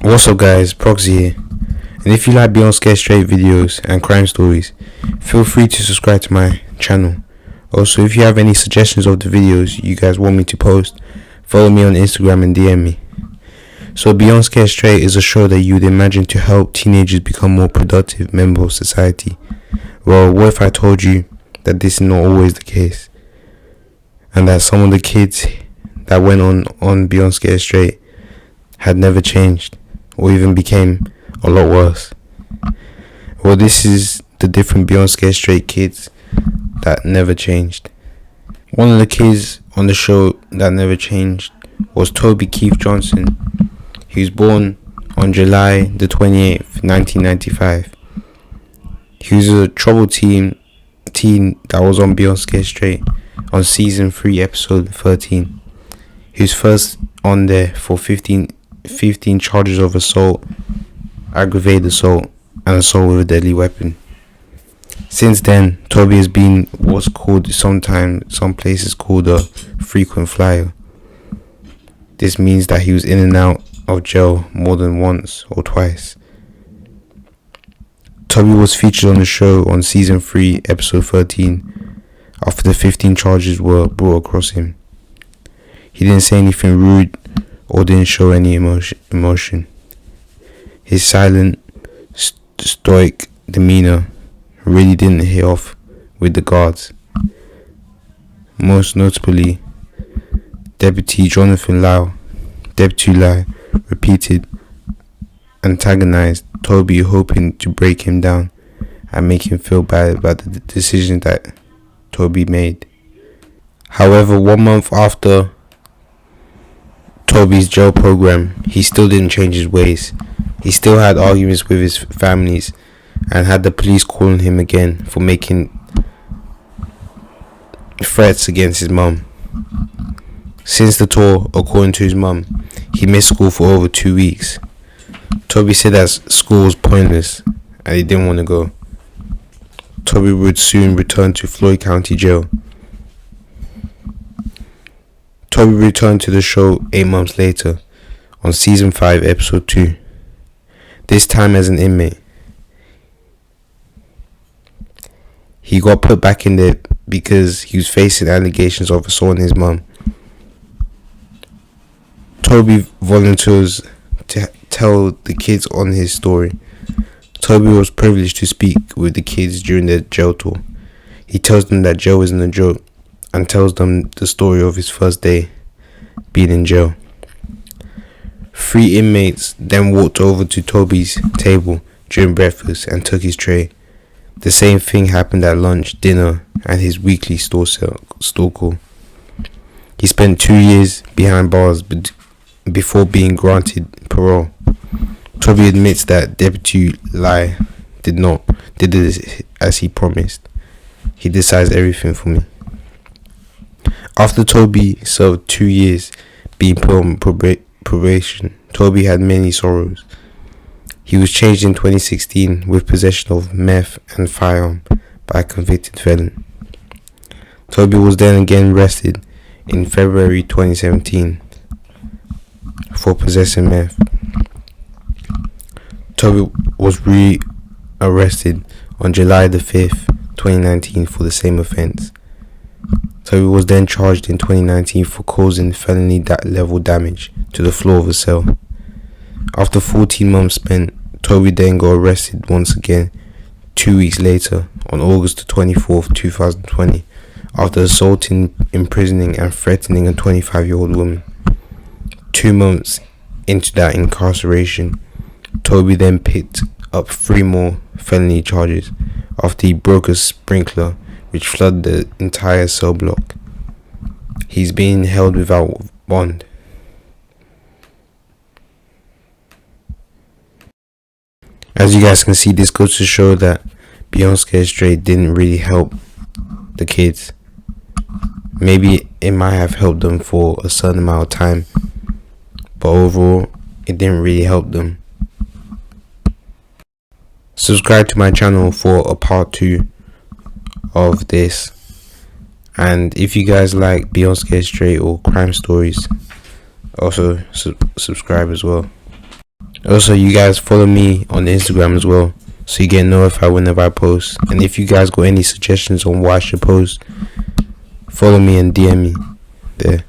What's up guys, Proxy here, and if you like Beyond Scared Straight videos and crime stories, feel free to subscribe to my channel. Also, if you have any suggestions of the videos you guys want me to post, follow me on Instagram and DM me. So Beyond Scared Straight is a show that you'd imagine to help teenagers become more productive members of society. Well, what if I told you that this is not always the case, and that some of the kids that went on Beyond Scared Straight had never changed, or even became a lot worse? Well, this is the different Beyond Scared Straight kids that never changed. One of the kids on the show that never changed was Toby Keith Johnson. He was born on July the 28th, 1995. He was a troubled teen that was on Beyond Scared Straight on season 3, episode 13. He was first on there for 15 charges of assault, aggravated assault, and assault with a deadly weapon. Since then, Toby has been what's called some places called a frequent flyer. This means that he was in and out of jail more than once or twice. Toby was featured on the show on season 3, episode 13, after the 15 charges were brought across him. He didn't say anything rude or didn't show any emotion. His silent, stoic demeanor really didn't hit off with the guards. Most notably, Deputy Lai repeated antagonized Toby, hoping to break him down and make him feel bad about the decision that Toby made. However, 1 month after Toby's jail program, he still didn't change his ways. He still had arguments with his families and had the police calling him again for making threats against his mum. Since the tour, according to his mum, he missed school for over 2 weeks. Toby said that school was pointless and he didn't want to go. Toby would soon return to Floyd County Jail. Toby returned to the show 8 months later on season 5, episode 2, this time as an inmate. He got put back in there because he was facing allegations of assaulting his mum. Toby volunteers to tell the kids on his story. Toby was privileged to speak with the kids during their jail tour. He tells them that jail isn't a joke and tells them the story of his first day being in jail. 3 inmates then walked over to Toby's table during breakfast and took his tray. The same thing happened at lunch, dinner, and his weekly store call. He spent 2 years behind bars before being granted parole. Toby admits that Deputy Lai did it as he promised. He decides everything for me. After Toby served 2 years being put on probation, Toby had many sorrows. He was charged in 2016 with possession of meth and firearm by a convicted felon. Toby was then again arrested in February 2017 for possessing meth. Toby was re-arrested on July the 5th, 2019 for the same offence. Toby was then charged in 2019 for causing felony level damage to the floor of a cell. After 14 months spent, Toby then got arrested once again 2 weeks later on August the 24th, 2020 after assaulting, imprisoning and threatening a 25-year-old woman. 2 months into that incarceration, Toby then picked up 3 more felony charges after he broke a sprinkler which flooded the entire cell block. He's being held without bond. As you guys can see, this goes to show that Beyond Scared Straight didn't really help the kids. Maybe it might have helped them for a certain amount of time, but overall it didn't really help them. Subscribe to my channel for a part 2 of this, and if you guys like Beyond Scared Straight or crime stories, also subscribe as well. Also, you guys follow me on Instagram as well, so you get notified whenever I post. And if you guys got any suggestions on what I should post, follow me and DM me there.